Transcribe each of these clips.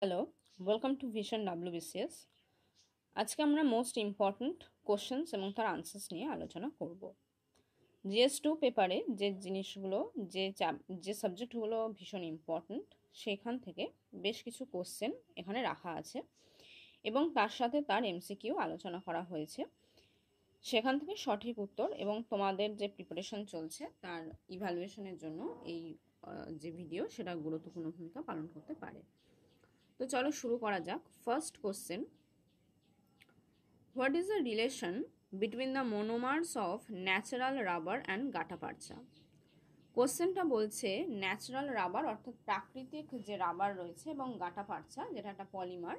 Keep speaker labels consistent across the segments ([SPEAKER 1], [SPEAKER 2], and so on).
[SPEAKER 1] Hello, welcome to vision WBCS। আজকে আমরা most important questions এবং তার আনসার্স নিয়ে আলোচনা করব। GS2 পেপারে যে জিনিসগুলো যে সাবজেক্টগুলো ভীষণ ইম্পর্ট্যান্ট সেখান থেকে বেশ কিছু কোশ্চেন এখানে রাখা আছে এবং তার সাথে তার MCQ আলোচনা করা হয়েছে। সেখান থেকে সঠিক উত্তর এবং তোমাদের যে প্রিপারেশন চলছে তার ইভ্যালুয়েশনের জন্য এই যে ভিডিও সেটা গুরুত্বপূর্ণ ভূমিকা পালন করতে পারে। তো চলো শুরু করা যাক। First question, what is the relation between the monomers of natural rubber and gutta percha? কোশ্চেনটা বলছে ন্যাচারাল রাবার অর্থাৎ প্রাকৃতিক যে রাবার রয়েছে এবং গাটাপারচা যেটা একটা পলিমার,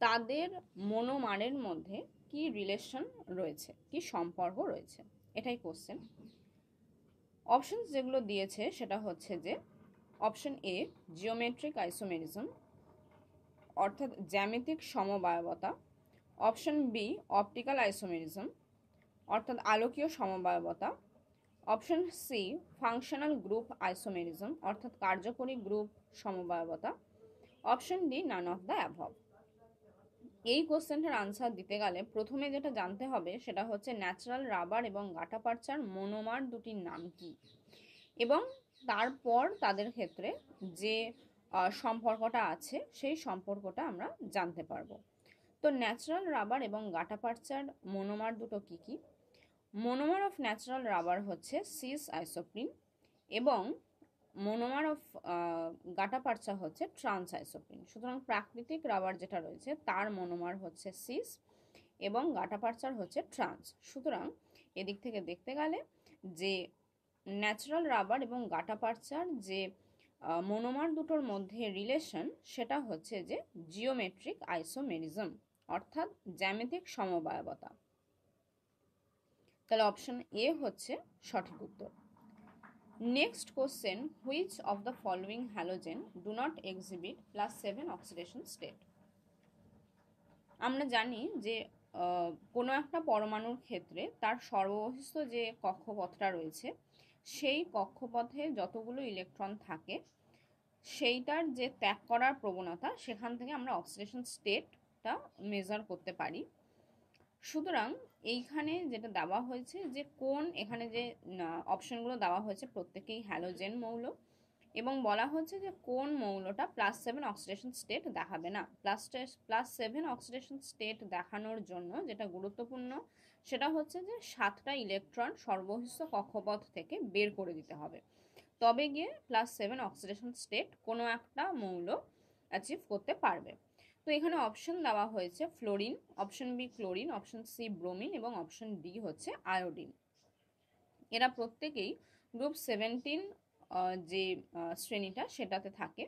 [SPEAKER 1] তাদের মনোমারের মধ্যে কি রিলেশন রয়েছে, কি সম্পর্ক রয়েছে, এটাই কোশ্চেন। অপশনস যেগুলো দিয়েছে সেটা হচ্ছে যে অপশন এ জিওমেট্রিক আইসোমেরিজম অর্থাৎ জ্যামিতিক সমবায়বতা, অপশন বি অপটিক্যাল আইসোমেরিজম অর্থাৎ আলোকীয় সমবায়বতা, option C functional group isomerism অর্থাৎ কার্যকরী গ্রুপ সমবায়বতা, option D none of the above. এই কোশ্চেনটার আনসার দিতে গেলে প্রথমে যেটা জানতে হবে সেটা হচ্ছে ন্যাচারাল রাবার এবং গাটাপারচার মনোমার দুটির নাম কি, এবং তারপর তাদের ক্ষেত্রে যে সম্পর্কটা আছে সেই সম্পর্কটা আমরা জানতে পারবো। তো ন্যাচারাল রাবার এবং গাটাপারচার মনোমার দুটো কি কি? মনোমার অফ ন্যাচারাল রাবার হচ্ছে সিস আইসোপ্রিন এবং মনোমার অফ গাটাপারচা হচ্ছে ট্রান্স আইসোপ্রিন। সুতরাং প্রাকৃতিক রাবার যেটা রয়েছে তার মনোমার হচ্ছে সিস এবং গাটাপারচার হচ্ছে ট্রান্স। সুতরাং এদিক থেকে দেখতে গেলে যে ন্যাচারাল রাবার এবং গাটাপারচার যে মনোমার দুটোর মধ্যে রিলেশন সেটা হচ্ছে যে জিওমেট্রিক আইসোমেরিজম অর্থাৎ জ্যামিতিক সমবায়বতা। তাহলে অপশন এ হচ্ছে সঠিক উত্তর। Next question, which of the following halogen do not exhibit +7 oxidation state? আমরা জানি যে কোনো একটা পরমাণুর ক্ষেত্রে তার সর্ববহিস্থ যে কক্ষপথটা রয়েছে সেই কক্ষপথে যতগুলো ইলেকট্রন থাকে সেইটার যে ত্যাগ করার প্রবণতা সেখান থেকে আমরা অক্সিডেশন স্টেটটা মেজার করতে পারি। সুতরাং এইখানে যেটা দেওয়া হয়েছে যে কোন, এখানে যে অপশনগুলো দেওয়া হয়েছে প্রত্যেকেই হ্যালোজেন মৌল এবং বলা হচ্ছে যে কোন মৌলটা +7 অক্সিডেশন স্টেট দেখাবে না। +7 অক্সিডেশন স্টেট দেখানোর জন্য যেটা গুরুত্বপূর্ণ সেটা হচ্ছে যে 7টা ইলেকট্রন সর্বহিস্থ কক্ষপথ থেকে বের করে দিতে হবে, তবে গিয়ে +7 অক্সিডেশন স্টেট কোনো একটা মৌল অ্যাচিভ করতে পারবে। তো এখানে অপশন দেওয়া হয়েছে fluorine, option B chlorine, option C bromine এবং অপশন ডি হচ্ছে আয়োডিন। এরা প্রত্যেকেই গ্রুপ 17 যে শ্রেণীটা সেটাতে থাকে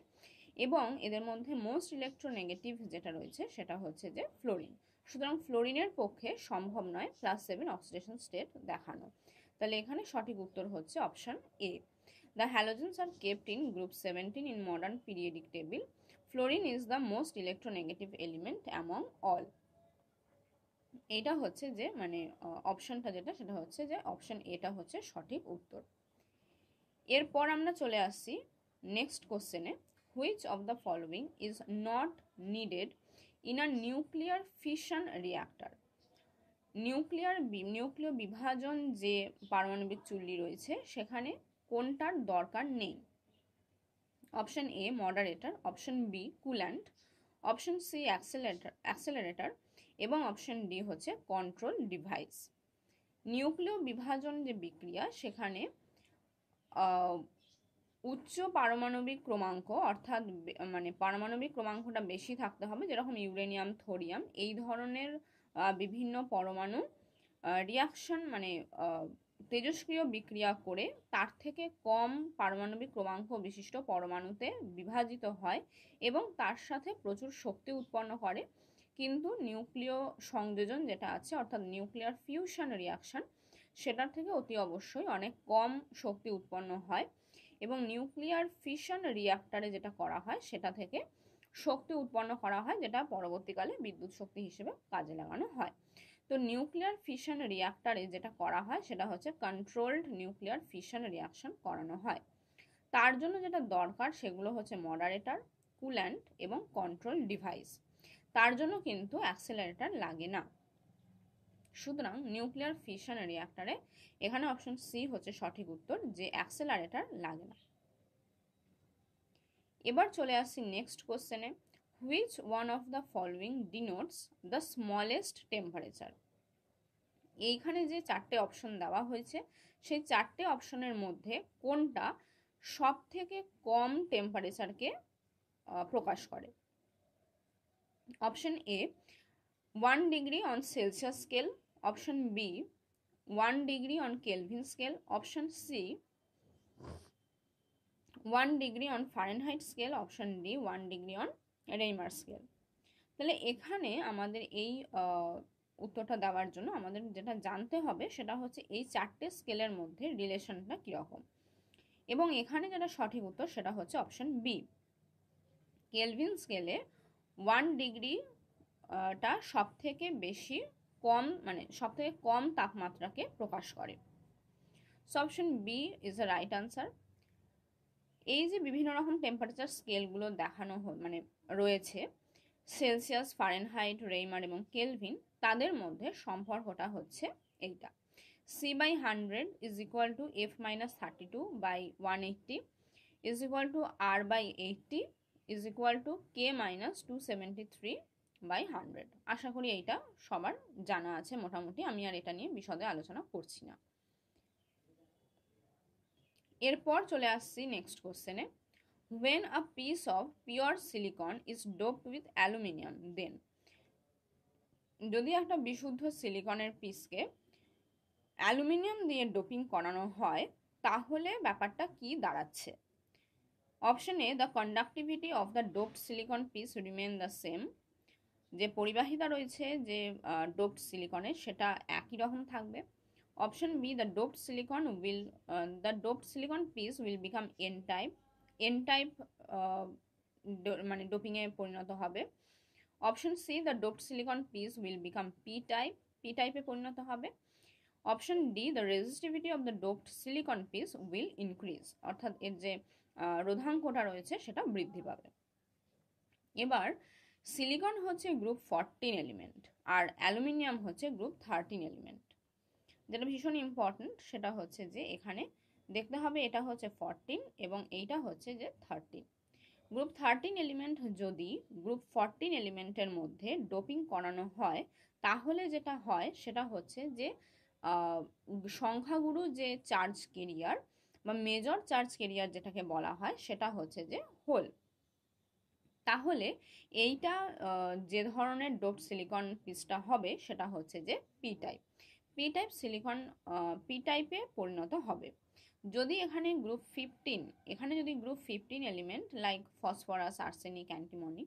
[SPEAKER 1] এবং এদের মধ্যে মোস্ট ইলেকট্রোনেগেটিভ যেটা রয়েছে সেটা হচ্ছে যে ফ্লোরিন। সুতরাং ফ্লোরিনের পক্ষে সম্ভব নয় +7 অক্সিডেশন স্টেট দেখানো। তাহলে এখানে সঠিক উত্তর হচ্ছে option A. The halogens are kept in group 17 in modern periodic table. Fluorine is the most electronegative element among all. এটা হচ্ছে যে মানে অপশনটা যেটা সেটা হচ্ছে যে অপশন এটা হচ্ছে সঠিক উত্তর। এরপর আমরা চলে আসছি নেক্সট কোশ্চেনে, which of the following is not needed in a nuclear fission reactor? নিউক্লিয় বিভাজন যে পারমাণবিক চুল্লি রয়েছে সেখানে কোনটার দরকার নেই? Option A moderator, option B coolant, option C accelerator এবং অপশন ডি হচ্ছে কন্ট্রোল ডিভাইস। নিউক্লিয় বিভাজন যে বিক্রিয়া সেখানে উচ্চ পারমাণবিক ক্রমাঙ্ক অর্থাৎ মানে পারমাণবিক ক্রমাঙ্কটা বেশি থাকতে হবে, যেরকম ইউরেনিয়াম, থোরিয়াম এই ধরনের বিভিন্ন পরমাণু রিয়াকশন মানে তেজস্ক্রিয় বিক্রিয়া করে তার থেকে কম পারমাণবিক ক্রমাঙ্ক বিশিষ্ট পরমাণুতে বিভাজিত হয় এবং তার সাথে প্রচুর শক্তি উৎপন্ন করে। কিন্তু নিউক্লিয় সংযোজন যেটা আছে অর্থাৎ নিউক্লিয়ার ফিউশন রিয়াকশন সেটার থেকে অতি অবশ্যই অনেক কম শক্তি উৎপন্ন হয় এবং নিউক্লিয়ার ফিশন রিয়াক্টারে যেটা করা হয় সেটা থেকে শক্তি উৎপন্ন করা হয় যেটা পরবর্তীকালে বিদ্যুৎ শক্তি হিসেবে কাজে লাগানো হয়। তো নিউক্লিয়ার ফিশন রিয়াক্টারে যেটা করা হয় সেটা হচ্ছে কন্ট্রোলড নিউক্লিয়ার ফিশন রিয়াকশন করানো হয়। তার জন্য যেটা দরকার সেগুলো হচ্ছে মডারেটর, কুল্যান্ট এবং কন্ট্রোল ডিভাইস। তার জন্য কিন্তু অ্যাক্সেলারেটর লাগে না। সুতরাং নিউক্লিয়ার ফিশন রিঅ্যাক্টরে এখানে অপশন সি হচ্ছে সঠিক উত্তর, যে অ্যাক্সেলারেটর লাগে না। এবার চলে আসছি নেক্সট কোশ্চেনে। Which one of the following denotes the smallest temperature? এইখানে যে চারটে অপশন দেওয়া হয়েছে সেই চারটে অপশনের মধ্যে কোনটা সব থেকে কম টেম্পারেচারকে প্রকাশ করে? Option A 1 degree on Celsius scale, option B 1 degree on Kelvin scale, option C 1 degree on Fahrenheit scale, option D 1 degree on Reaumur scale. তাহলে এখানে আমাদের এই উত্তরটা দেওয়ার জন্য আমাদের যেটা জানতে হবে সেটা হচ্ছে এই চারটে স্কেলের মধ্যে রিলেশনটা কীরকম, এবং এখানে যেটা সঠিক উত্তর সেটা হচ্ছে অপশন বি। কেলভিন স্কেলে 1 ডিগ্রিটা সব থেকে বেশি কম, মানে সব থেকে কম তাপমাত্রাকে প্রকাশ করে। So option B is the right answer. এই যে বিভিন্ন রকম টেম্পারেচার স্কেলগুলো দেখানো মানে রয়েছে, সেলসিয়াস, ফারেনহাইট, রেইমার এবং কেলভিন, তাদের মধ্যে সম্পর্কটা হচ্ছে এইটা, C/100 is equal to F-32/180 is equal to R/80 is equal to K-273/100। আশা করি এইটা সবার জানা আছে মোটামুটি, আমি আর এটা নিয়ে বিশদে আলোচনা করছি না। এরপর চলে আসছি নেক্সট কোশ্চেনে। When a piece of pure silicon is doped with aluminium, then যদি একটা বিশুদ্ধ সিলিকনের পিসকে অ্যালুমিনিয়াম দিয়ে ডোপিং করানো হয় তাহলে ব্যাপারটা কি দাঁড়াচ্ছে? Option A the conductivity of the doped silicon piece remain the same, যে পরিবাহিতা রয়েছে যে ডোপড সিলিকনের সেটা একই রকম থাকবে। Option B the doped silicon piece will become N type মানে ডোপিংয়ে পরিণত হবে। Option C the doped silicon piece will become P টাইপে পরিণত হবে। Option D the resistivity of the doped silicon piece will increase, অর্থাৎ এর যে রোধাঙ্কটা রয়েছে সেটা বৃদ্ধি পাবে। এবার সিলিকন হচ্ছে গ্রুপ 14 এলিমেন্ট আর অ্যালুমিনিয়াম হচ্ছে গ্রুপ 13 এলিমেন্ট। যেটা ভীষণ ইম্পর্টেন্ট সেটা হচ্ছে যে এখানে দেখতে হবে এটা হচ্ছে 14 এবং এইটা হচ্ছে যে 13। গ্রুপ 13 এলিমেন্ট যদি গ্রুপ 14 এলিমেন্টের মধ্যে ডোপিং করানো হয় তাহলে যেটা হয় সেটা হচ্ছে যে সংখ্যাগুরু যে চার্জ ক্যারিয়ার বা মেজর চার্জ ক্যারিয়ার যেটাকে বলা হয় সেটা হচ্ছে যে হোল। তাহলে এইটা যে ধরনের ডোপ সিলিকন পিসটা হবে সেটা হচ্ছে যে পি টাইপ সিলিকন পি টাইপে পরিণত হবে। যদি এখানে group 15 element like phosphorus, arsenic, antimony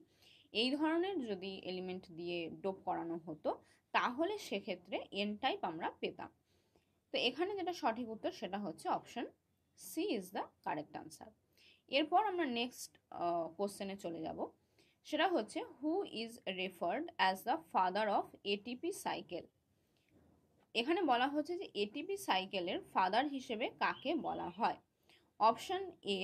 [SPEAKER 1] এই ধরনের যদি এলিমেন্ট দিয়ে ডোপ করানো হতো তাহলে সেক্ষেত্রে এন টাইপ আমরা পেতাম। তো এখানে যেটা সঠিক উত্তর সেটা হচ্ছে option C is the correct answer. এরপর আমরা নেক্সট কোশ্চেনে চলে যাব, সেটা হচ্ছে who is referred as the father of ATP cycle. এখানে বলা হচ্ছে যে এটিপি সাইকেলের ফাদার হিসেবে কাকে বলা হয়? Option A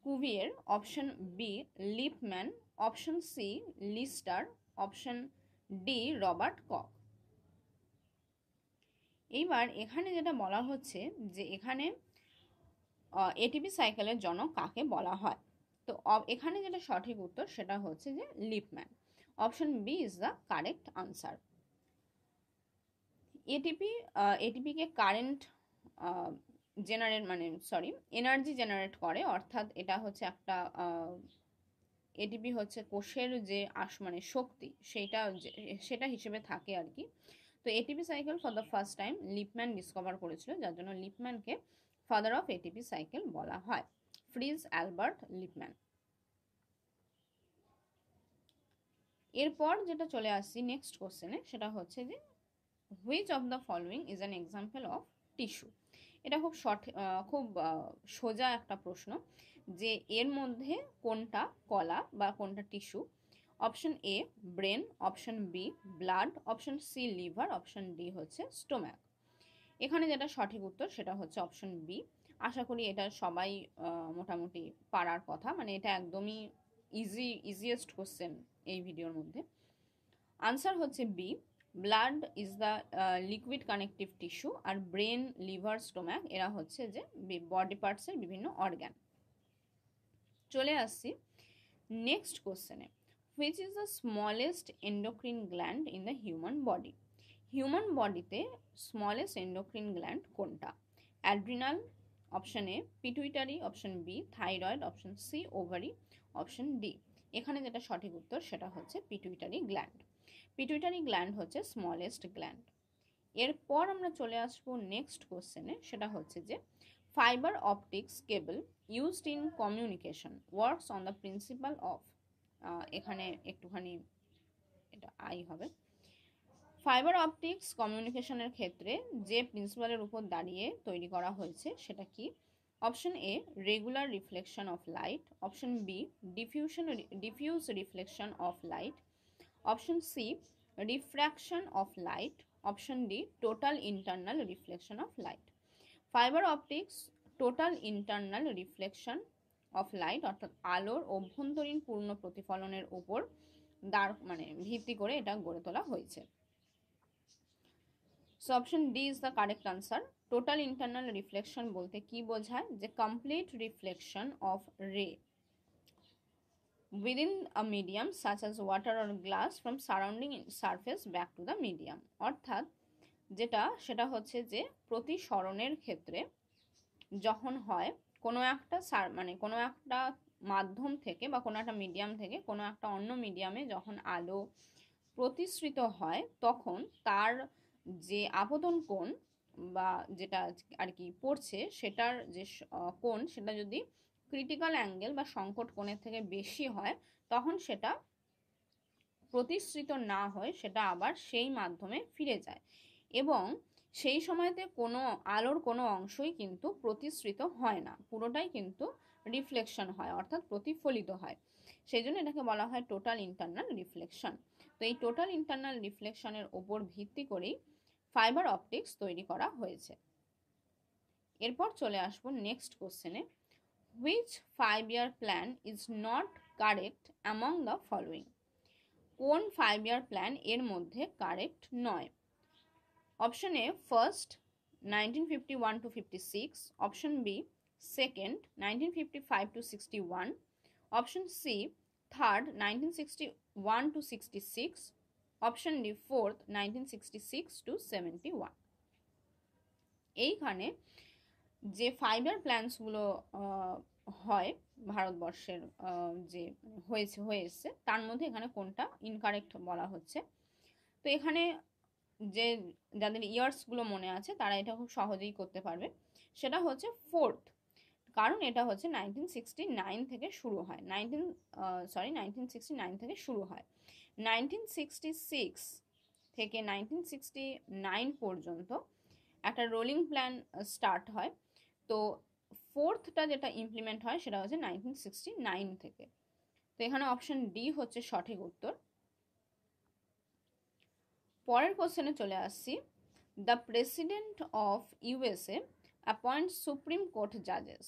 [SPEAKER 1] Cuvier, option B Lipmann, option C Lister, option D Robert Koch. এইবার এখানে যেটা বলা হচ্ছে যে এখানে এটিপি সাইকেলের জনক কাকে বলা হয়, তো এখানে যেটা সঠিক উত্তর সেটা হচ্ছে যে Lipmann. Option B is the correct answer. এটিপিকে কারেন্ট এনার্জি জেনারেট করে, অর্থাৎ এটা হচ্ছে একটা এটিপি হচ্ছে কোষের যে শক্তি সেটা হিসেবে থাকে আর কি। তো ATP cycle for the first time Lippmann discover করেছিল, যার জন্য লিপম্যানকে ফাদার অফ এটিপি সাইকেল বলা হয়, ফ্রিজ অ্যালবার্ট লিপম্যান। এরপর যেটা চলে আসছি নেক্সট কোশ্চেনে সেটা হচ্ছে যে which of the following is an example of tissue. এটা খুব সোজা একটা প্রশ্ন যে এর মধ্যে কোনটা কলা বা কোনটা টিস্যু। Option A brain, option B blood, option C liver, option D হচ্ছে স্টোম্যাক। এখানে যেটা সঠিক উত্তর সেটা হচ্ছে অপশন বি। আশা করি এটা সবাই মোটামুটি পারার কথা, মানে এটা একদমই ইজিয়েস্ট কোশ্চেন এই ভিডিওর মধ্যে। আনসার হচ্ছে B, blood is the liquid connective tissue, আর ব্রেন, লিভার, স্টোম্যাক এরা হচ্ছে যে বডি পার্টসের বিভিন্ন অর্গ্যান। চলে আসছি নেক্সট কোশ্চেনে, which is the smallest endocrine gland in the human body? Human বডিতে স্মলেস্ট এন্ডোক্রিন গ্ল্যান্ড কোনটা? Adrenal, option A, pituitary, option B, thyroid, option C, ovary, option D. এখানে যেটা সঠিক উত্তর সেটা হচ্ছে পিটুইটারি গ্ল্যান্ড। পিটুইটারি গ্ল্যান্ড হচ্ছে স্মলেস্ট গ্ল্যান্ড। এরপর আমরা চলে আসবো নেক্সট কোশ্চেনে, সেটা হচ্ছে যে fibre optics cable used in communication works on the principle of, এখানে একটুখানি এটা আই হবে। ফাইবার অপটিক্স কমিউনিকেশনের ক্ষেত্রে যে প্রিন্সিপালের উপর দাঁড়িয়ে তৈরি করা হয়েছে সেটা কি? Option A, regular reflection of light, option B, diffuse reflection of light, option C, refraction of light, option D, total internal reflection of light. Fibre optics total internal reflection of light অর্থাৎ আলোর অভ্যন্তরীণ পূর্ণ প্রতিফলনের উপর ভিত্তি করে এটা গড়ে তোলা হয়েছে। So option D is the correct answer. Total internal reflection বলতে কি বোঝায়? যে কমপ্লিট রিফ্লেকশন অফ রে within a medium such as water or glass from surrounding surface back to the medium, অর্থাৎ সেটা হচ্ছে যে প্রতিসরণের ক্ষেত্রে যখন হয় কোনো একটা কোনো একটা মাধ্যম থেকে বা কোনো একটা মিডিয়াম থেকে কোনো একটা অন্য মিডিয়ামে যখন আলো প্রতিসৃত হয় তখন তার যে আপতন কোণ বা যেটা আর কি পড়ছে সেটার যে কোণ সেটা যদি ক্রিটিক্যাল অ্যাঙ্গেল বা সংকট কোণের থেকে বেশি হয় তখন সেটা প্রতিসৃত না হয়, সেটা আবার সেই মাধ্যমে ফিরে যায় এবং সেই সময়তে কোনো আলোর কোনো অংশই কিন্তু প্রতিসৃত হয় না, পুরোটাই কিন্তু রিফ্লেকশন হয় অর্থাৎ প্রতিফলিত হয়। সেই জন্য এটাকে বলা হয় টোটাল ইন্টারনাল রিফ্লেকশন। তো এই টোটাল ইন্টারনাল রিফ্লেকশনের ওপর ভিত্তি করেই ফাইবার অপটিক্স তৈরি করা হয়েছে। এরপর চলে আসবো নেক্সট কোশ্চেনে, which 5-year plan is not correct among the following? কোন 5-year প্ল্যান এর মধ্যে কারেক্ট নয়? Option A, first 1951 to 56, option B, second 1955 to 61, option C, third 1961 to 66, option D, fourth 1966 to 71। এইখানে যে 5-year প্ল্যানসগুলো হয় ভারতবর্ষের যে হয়ে এসছে তার মধ্যে এখানে কোনটা ইনকারেক্ট বলা হচ্ছে। তো এখানে যে যাদের ইয়ার্সগুলো মনে আছে তারা এটা খুব সহজেই করতে পারবে। সেটা হচ্ছে ফোর্থ, কারণ এটা হচ্ছে 1969 থেকে শুরু হয়, 1969 থেকে শুরু হয়। 1966 থেকে 1969 পর্যন্ত একটা রোলিং প্ল্যান স্টার্ট হয়। তো ফোর্থটা যেটা ইমপ্লিমেন্ট হয় সেটা হচ্ছে 1969 থেকে। তো এখানে অপশন ডি হচ্ছে সঠিক উত্তর। পরের কোশ্চেনে চলে আসছি, the president of USA appoint Supreme Court জাজেস।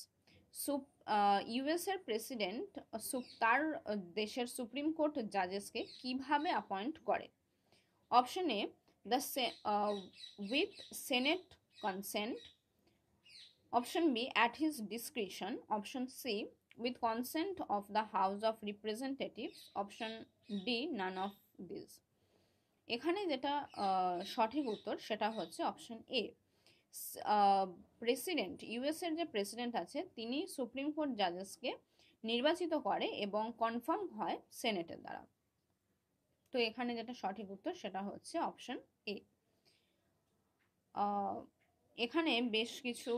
[SPEAKER 1] ইউএসএর প্রেসিডেন্ট তার দেশের সুপ্রিম কোর্ট জাজেসকে কিভাবে অ্যাপয়েন্ট করে? Option A, with Senate consent, option B, at his discretion, option C, with consent of the House of Representatives, option D, none of this. এখানে যেটা সঠিক উত্তর সেটা হচ্ছে অপশন এ। প্রেসিডেন্ট, ইউএসএর যে প্রেসিডেন্ট আছে তিনি সুপ্রিম কোর্ট জাজেসকে নির্বাচিত করে এবং কনফার্ম হয় সেনেটের দ্বারা। তো এখানে যেটা সঠিক উত্তর সেটা হচ্ছে অপশন এ। এখানে বেশ কিছু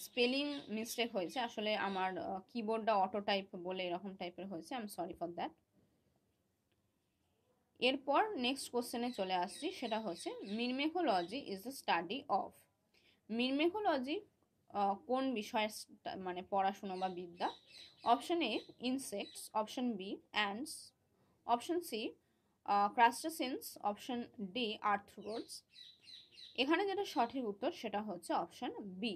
[SPEAKER 1] স্পেলিং মিস্টেক হয়েছে, আসলে আমার কিবোর্ডটা অটো টাইপ বলে এরকম টাইপের হয়েছে, I am sorry for that. এরপর নেক্সট কোশ্চেনে চলে আসছি, সেটা হচ্ছে myrmecology is the study of. Myrmecology কোন বিষয়ের পড়াশুনো বা বিদ্যা? Option A, insects, option B, ants, option C, crustaceans, option D, arthropods. এখানে যেটা সঠিক উত্তর সেটা হচ্ছে option B.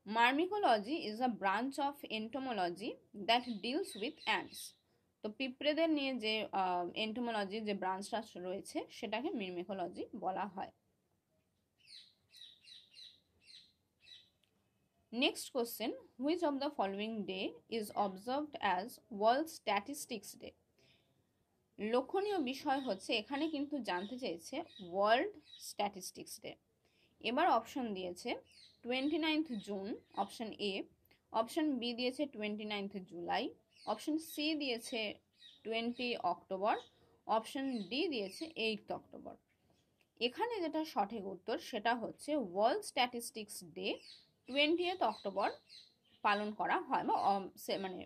[SPEAKER 1] Myrmecology is a branch of entomology that deals with ants. তো পিঁপড়েদের নিয়ে যে এন্টোমোলজি যে ব্রাঞ্চটা রয়েছে সেটাকে মির্মেকোলজি বলা হয়। Next question, which of the following day is observed as world statistics day? লক্ষণীয় বিষয় হচ্ছে এখানে কিন্তু জানতে চেয়েছে ওয়ার্ল্ড স্ট্যাটিস্টিক্স ডে। এবার অপশন দিয়েছে 29 June, option A. Option B দিয়েছে 29 জুলাই, অপশন সি দিয়েছে 20 অক্টোবর, অপশন ডি দিয়েছে 8 অক্টোবর। এখানে যেটা সঠিক উত্তর সেটা হচ্ছে ওয়ার্ল্ড স্ট্যাটিস্টিক্স ডে 20 অক্টোবর পালন করা হয় বা মানে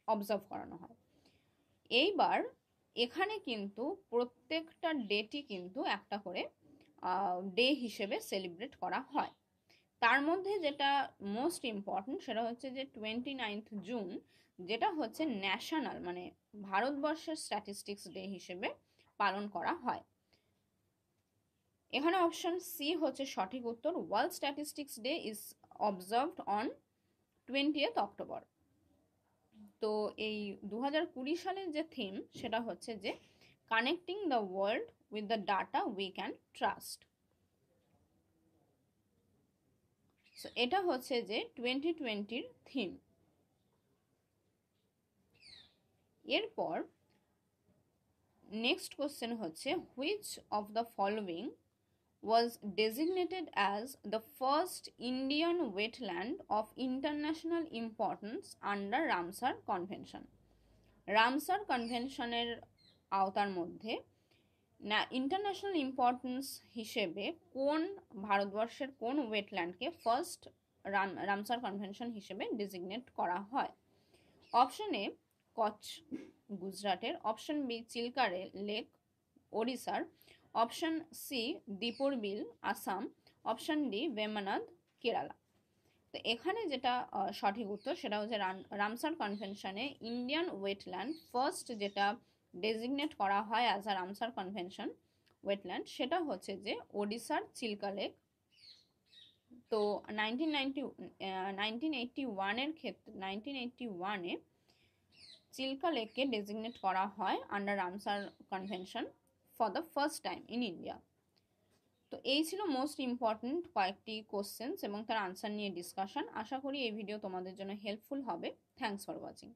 [SPEAKER 1] অবজার্ভ করানো হয়। এইবার এখানে কিন্তু প্রত্যেকটা ডেটই কিন্তু একটা করে ডে হিসেবে সেলিব্রেট করা হয়। তার মধ্যে যেটা মোস্ট ইম্পর্টেন্ট সেটা হচ্ছে যে 29 জুন, যেটা হচ্ছে ন্যাশনাল মানে ভারতবর্ষের স্ট্যাটিস্টিক্স ডে হিসেবে পালন করা হয়। এখানে অপশন সি হচ্ছে সঠিক উত্তর, world statistics day is observed on 20 October. তো এই 2020 সালের যে থিম সেটা হচ্ছে যে connecting the world with the data we can trust. So এটা হচ্ছে যে 2020 থিম। এরপর নেক্সট কোশ্চেন হচ্ছে, which of the following was designated as the first Indian wetland of international importance under Ramsar Convention? Ramsar কনভেনশনের আওতার মধ্যে international importance হিসেবে কোন ভারতবর্ষের কোন ওয়েটল্যান্ডকে ফার্স্ট রামসার কনভেনশন হিসেবে ডিজিগনেট করা হয়? অপশন এ কচ্ছ গুজরাটের, অপশন বি চিল্কা লেক ওড়িশার, অপশন সি দীপর বিল আসাম, অপশন ডি বেমানাদ কেরালা। তো এখানে যেটা সঠিক উত্তর সেটা হচ্ছে রামসার কনভেনশনে ইন্ডিয়ান ওয়েটল্যান্ড ফার্স্ট যেটা ডেজিগনেট করা হয় as a Ramsar convention wetland সেটা হচ্ছে যে ওড়িশার চিল্কা লেক। তো 1981-এর ক্ষেত্রে 1981-এ চিল্কা লেককে ডেজিগনেট করা হয় under Ramsar convention for the first time in India. তো এই ছিল মোস্ট ইম্পর্টেন্ট কয়েকটি কোশ্চেন্স এবং তার আনসার নিয়ে ডিসকাশন। আশা করি এই ভিডিও তোমাদের জন্য হেল্পফুল হবে। Thanks for watching.